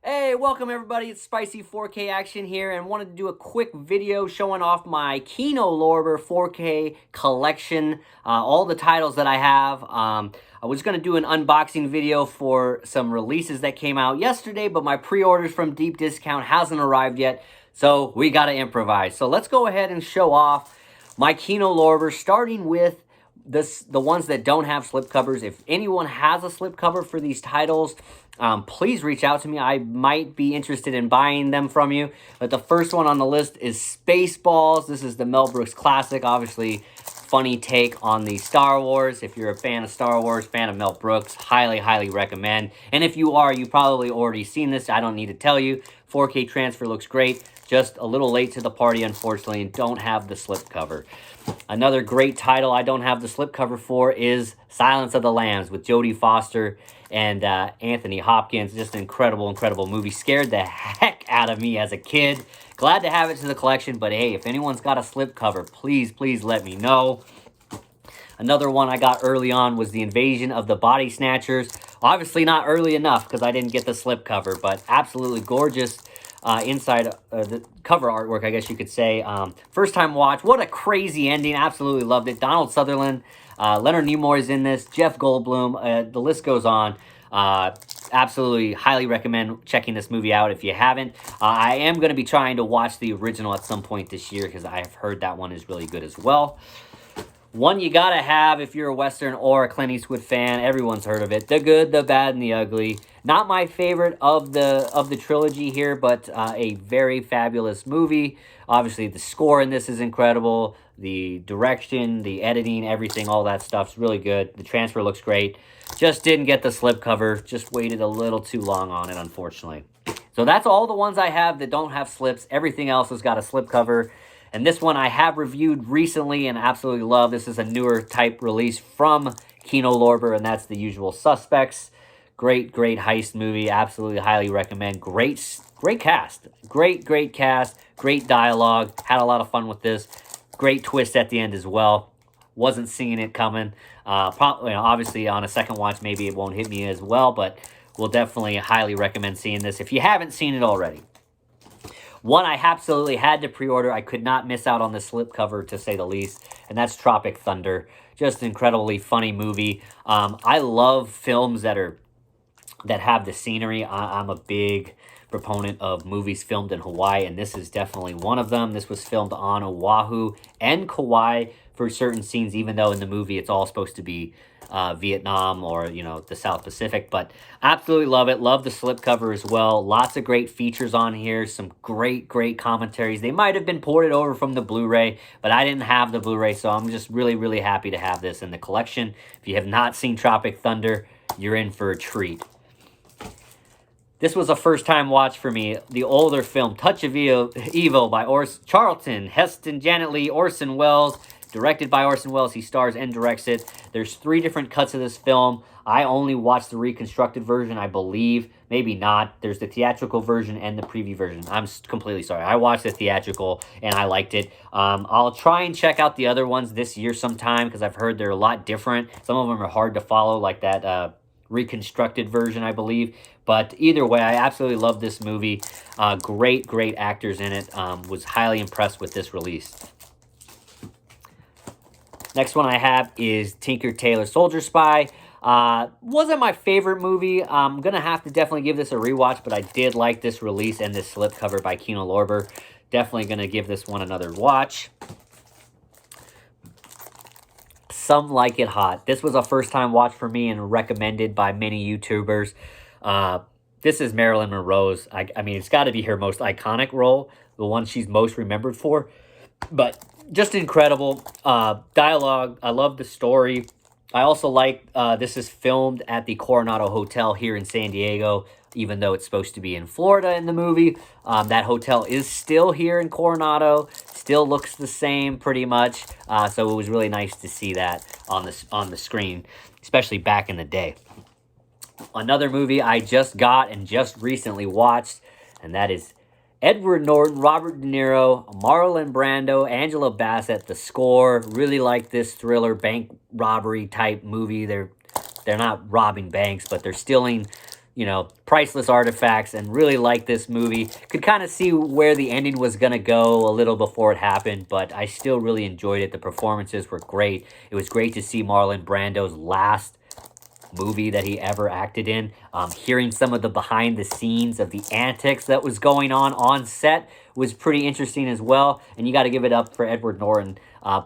Hey, welcome everybody. It's Spicy 4K Action here, and wanted to do a quick video showing off my Kino Lorber 4K collection, all the titles that I have. I was going to do an unboxing video for some releases that came out yesterday, but my pre-orders from Deep Discount hasn't arrived yet, so we got to improvise. So let's go ahead and show off my Kino Lorber, starting with the ones that don't have slipcovers. If anyone has a slipcover for these titles, please reach out to me. I might be interested in buying them from you. But the first one on the list is Spaceballs. This is the Mel Brooks classic. Obviously, funny take on the Star Wars. If you're a fan of Star Wars, fan of Mel Brooks, highly recommend. And if you are, you probably already seen this. I don't need to tell you. 4K transfer looks great. Just a little late to the party, unfortunately, and don't have the slipcover. Another great title I don't have the slipcover for is Silence of the Lambs with Jodie Foster and Anthony Hopkins. Just an incredible movie. Scared the heck out of me as a kid. Glad to have it to the collection, but hey, if anyone's got a slipcover, please let me know. Another one I got early on was The Invasion of the Body Snatchers. Obviously not early enough because I didn't get the slipcover, but absolutely gorgeous inside the cover artwork, I guess you could say. First time watch. What a crazy ending. Absolutely loved it. Donald Sutherland, Leonard Nimoy is in this, Jeff Goldblum, the list goes on. Absolutely highly recommend checking this movie out if you haven't. I am going to be trying to watch the original at some point this year because I've heard that one is really good as well. One you gotta have if you're a Western or a Clint Eastwood fan. Everyone's heard of it. The Good, the Bad, and the Ugly. Not my favorite of the trilogy here, but a very fabulous movie. Obviously, the score in this is incredible. The direction, the editing, everything, all that stuff's really good. The transfer looks great. Just didn't get the slipcover. Just waited a little too long on it, unfortunately. So that's all the ones I have that don't have slips. Everything else has got a slipcover. And this one I have reviewed recently and absolutely love. This is a newer type release from Kino Lorber, and that's The Usual Suspects. Great heist movie. Absolutely highly recommend. Great cast. Great cast. Great dialogue. Had a lot of fun with this. Great twist at the end as well. Wasn't seeing it coming. Probably, obviously, on a second watch, maybe it won't hit me as well, but we'll definitely highly recommend seeing this if you haven't seen it already. One I absolutely had to pre-order. I could not miss out on the slipcover, to say the least, and that's Tropic Thunder. Just an incredibly funny movie. I love films that have the scenery. I'm a big proponent of movies filmed in Hawaii, and this is definitely one of them. This was filmed on Oahu and Kauai for certain scenes, even though in the movie it's all supposed to be Vietnam or, the South Pacific. But absolutely love it. Love the slipcover as well. Lots of great features on here. Some great commentaries. They might have been ported over from the Blu-ray, but I didn't have the Blu-ray, so I'm just really happy to have this in the collection. If you have not seen Tropic Thunder, you're in for a treat. This was a first-time watch for me. The older film, Touch of Evil by Charlton Heston, Janet Leigh, Orson Welles. Directed by Orson Welles. He stars and directs it. There's 3 different cuts of this film. I only watched the reconstructed version, I believe. Maybe not. There's the theatrical version and the preview version. I'm completely sorry. I watched the theatrical, and I liked it. I'll try and check out the other ones this year sometime, because I've heard they're a lot different. Some of them are hard to follow, like that reconstructed version, I believe. But either way, I absolutely love this movie. Great actors in it. Was highly impressed with this release. Next one I have is Tinker Tailor Soldier Spy. Wasn't my favorite movie. I'm going to have to definitely give this a rewatch, but I did like this release and this slipcover by Kino Lorber. Definitely going to give this one another watch. Some Like It Hot. This was a first-time watch for me and recommended by many YouTubers. This is Marilyn Monroe's, I mean, it's got to be her most iconic role, the one she's most remembered for. But just incredible dialogue. I love the story. I also like this is filmed at the Coronado Hotel here in San Diego, even though it's supposed to be in Florida in the movie. That hotel is still here in Coronado. Still looks the same pretty much. So it was really nice to see that on the screen, especially back in the day. Another movie I just got and just recently watched, and that is Edward Norton, Robert De Niro, Marlon Brando, Angela Bassett. The score. Really like this thriller bank robbery type movie. They're not robbing banks, but they're stealing you know, priceless artifacts, and really like this movie. Could kind of see where the ending was going to go a little before it happened, but I still really enjoyed it. The performances were great. It was great to see Marlon Brando's last movie that he ever acted in. Hearing some of the behind the scenes of the antics that was going on set was pretty interesting as well. And you got to give it up for Edward Norton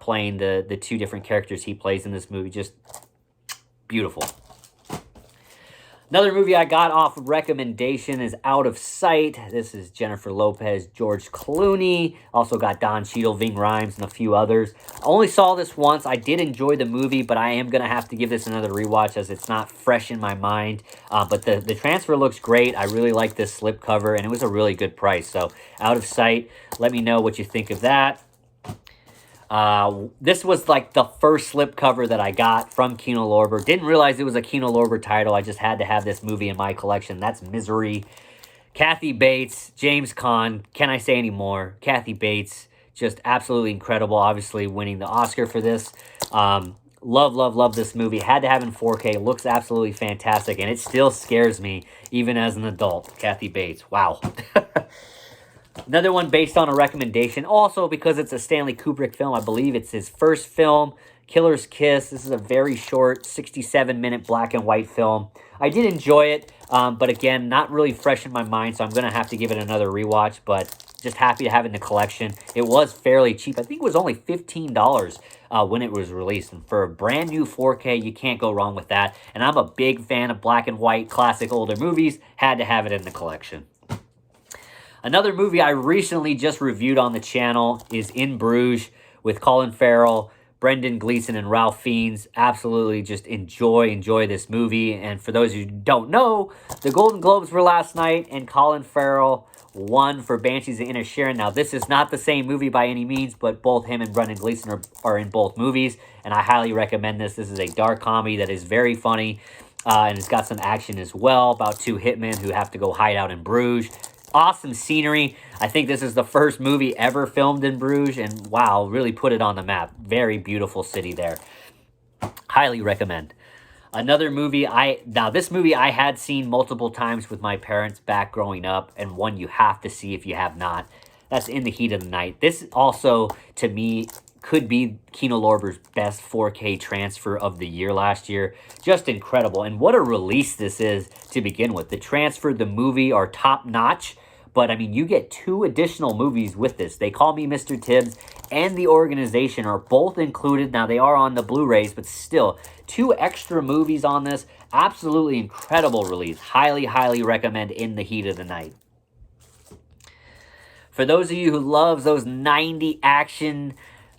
playing the two different characters he plays in this movie. Just beautiful. Another movie I got off of recommendation is Out of Sight. This is Jennifer Lopez, George Clooney. Also got Don Cheadle, Ving Rhames, and a few others. I only saw this once. I did enjoy the movie, but I am going to have to give this another rewatch as it's not fresh in my mind. But the transfer looks great. I really like this slipcover, and it was a really good price. So Out of Sight, let me know what you think of that. This was like the first slipcover that I got from Kino Lorber. Didn't realize it was a Kino Lorber title. I just had to have this movie in my collection. That's Misery. Kathy Bates, James Caan. Can I say any more? Kathy Bates, just absolutely incredible. Obviously winning the Oscar for this. Love this movie. Had to have it in 4K. Looks absolutely fantastic. And it still scares me even as an adult. Kathy Bates. Wow. Another one based on a recommendation, also because it's a Stanley Kubrick film. I believe it's his first film, Killer's Kiss. This is a very short, 67-minute black and white film. I did enjoy it, but again, not really fresh in my mind, so I'm going to have to give it another rewatch, but just happy to have it in the collection. It was fairly cheap. I think it was only $15 when it was released, and for a brand new 4K, you can't go wrong with that. And I'm a big fan of black and white, classic older movies. Had to have it in the collection. Another movie I recently just reviewed on the channel is In Bruges with Colin Farrell, Brendan Gleeson, and Ralph Fiennes. Absolutely just enjoy this movie. And for those who don't know, the Golden Globes were last night, and Colin Farrell won for Banshees of Inisherin. Now, this is not the same movie by any means, but both him and Brendan Gleeson are in both movies, and I highly recommend this. This is a dark comedy that is very funny, and it's got some action as well about two hitmen who have to go hide out in Bruges. Awesome scenery. I think this is the first movie ever filmed in Bruges, and wow, really put it on the map. Very beautiful city there. Highly recommend. Another movie, this movie I had seen multiple times with my parents back growing up, and one you have to see if you have not. That's In the Heat of the Night. This also, to me, could be Kino Lorber's best 4K transfer of the year last year. Just incredible. And what a release this is to begin with. The transfer, the movie are top notch. But, I mean, you get 2 additional movies with this. They Call Me Mr. Tibbs and The Organization are both included. Now, they are on the Blu-rays, but still, 2 extra movies on this. Absolutely incredible release. Highly recommend In the Heat of the Night. For those of you who love those 90 action,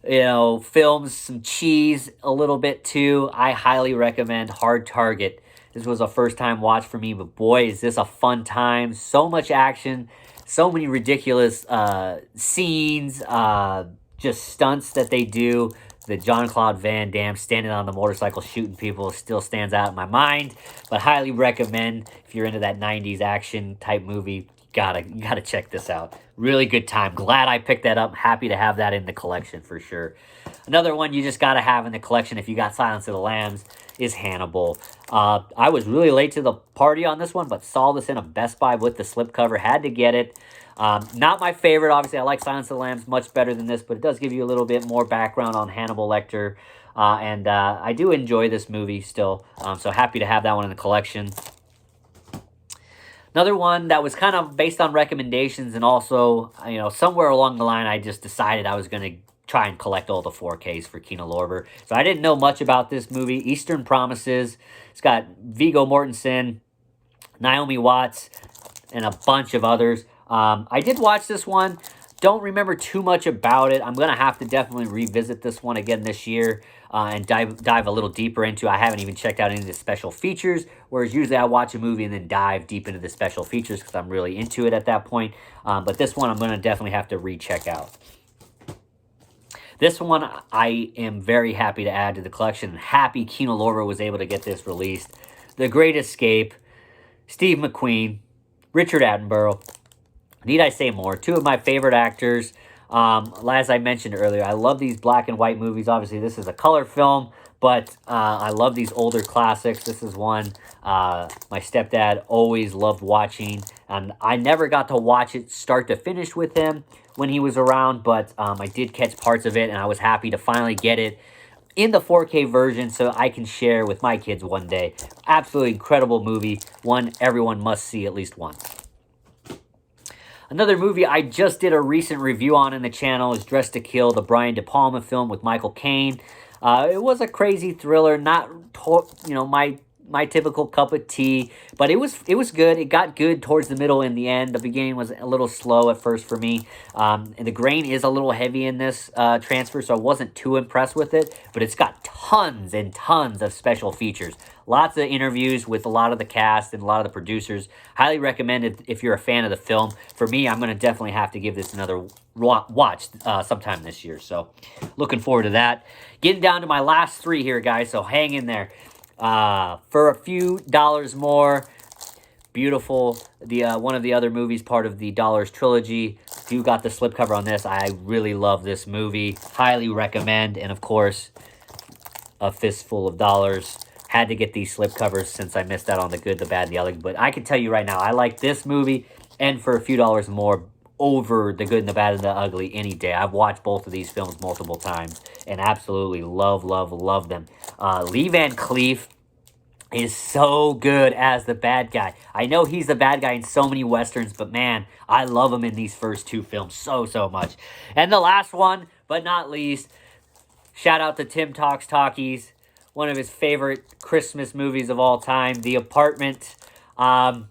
films, some cheese, a little bit too, I highly recommend Hard Target. This was a first-time watch for me, but boy, is this a fun time. So much action, so many ridiculous scenes, just stunts that they do. The Jean-Claude Van Damme standing on the motorcycle shooting people still stands out in my mind, but highly recommend if you're into that 90s action type movie. You gotta check this out. Really good time. Glad I picked that up. Happy to have that in the collection for sure. Another one you just gotta have in the collection if you got Silence of the Lambs is Hannibal. I was really late to the party on this one, but saw this in a Best Buy with the slipcover. Had to get it. Not my favorite. Obviously, I like Silence of the Lambs much better than this, but it does give you a little bit more background on Hannibal Lecter. And I do enjoy this movie still. So happy to have that one in the collection. Another one that was kind of based on recommendations, and also, somewhere along the line, I just decided I was going to try and collect all the 4Ks for Kino Lorber. So I didn't know much about this movie, Eastern Promises. It's got Viggo Mortensen, Naomi Watts, and a bunch of others. I did watch this one. Don't remember too much about it. I'm going to have to definitely revisit this one again this year and dive a little deeper into. I haven't even checked out any of the special features, whereas usually I watch a movie and then dive deep into the special features because I'm really into it at that point. But this one I'm going to definitely have to recheck out. This one I am very happy to add to the collection. Happy Kino Lorber was able to get this released. The Great Escape, Steve McQueen, Richard Attenborough. Need I say more? 2 of my favorite actors. As I mentioned earlier, I love these black and white movies. Obviously, this is a color film, but I love these older classics. This is one My stepdad always loved watching, and I never got to watch it start to finish with him when he was around, but I did catch parts of it, and I was happy to finally get it in the 4K version so I can share with my kids one day. Absolutely incredible movie, one everyone must see at least once. Another movie I just did a recent review on in the channel is Dressed to Kill, the Brian De Palma film with Michael Caine. It was a crazy thriller, not my typical cup of tea, but it was good. It got good towards the middle and the end. The beginning was a little slow at first for me. And the grain is a little heavy in this transfer, so I wasn't too impressed with it, but it's got tons and tons of special features. Lots of interviews with a lot of the cast and a lot of the producers. Highly recommend it if you're a fan of the film. For me, I'm going to definitely have to give this another watch sometime this year. So looking forward to that. Getting down to my last three here, guys, so hang in there. For a few dollars more, beautiful. The one of the other movies, part of the Dollars trilogy. You got the slipcover on this. I really love this movie. Highly recommend. And of course, A Fistful of Dollars. Had to get these slipcovers since I missed out on The Good, the Bad, and the Ugly. But I can tell you right now, I like this movie, and for a few dollars more, over The Good, and the Bad, and the Ugly any day. I've watched both of these films multiple times and absolutely love them. Lee Van Cleef is so good as the bad guy. I know he's the bad guy in so many westerns, but man, I love him in these first two films so much. And the last one, but not least, shout out to Tim Talks Talkies, one of his favorite Christmas movies of all time, The Apartment. To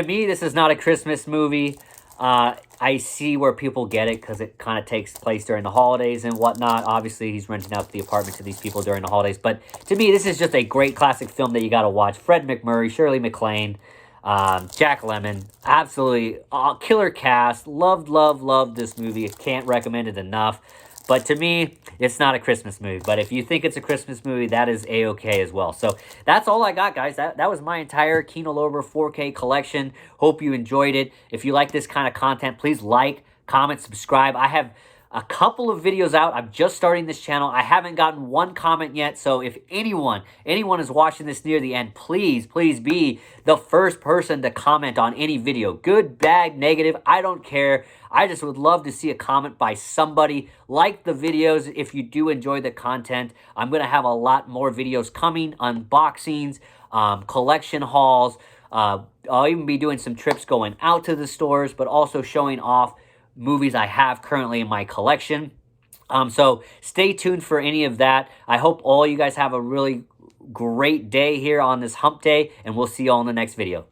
me, this is not a Christmas movie. I see where people get it because it kind of takes place during the holidays and whatnot. Obviously, he's renting out the apartment to these people during the holidays. But to me, this is just a great classic film that you got to watch. Fred MacMurray, Shirley MacLaine, Jack Lemmon. Absolutely killer cast. Loved this movie. Can't recommend it enough. But to me, it's not a Christmas movie. But if you think it's a Christmas movie, that is A-okay as well. So that's all I got, guys. That was my entire Kino Lorber 4K collection. Hope you enjoyed it. If you like this kind of content, please like, comment, subscribe. I have a couple of videos out. I'm just starting this channel. I haven't gotten one comment yet. So if anyone is watching this near the end, please be the first person to comment on any video. Good, bad, negative, I don't care. I just would love to see a comment by somebody. Like the videos if you do enjoy the content. I'm going to have a lot more videos coming, unboxings, collection hauls. I'll even be doing some trips going out to the stores, but also showing off movies I have currently in my collection. So stay tuned for any of that. I hope all you guys have a really great day here on this hump day, and we'll see you all in the next video.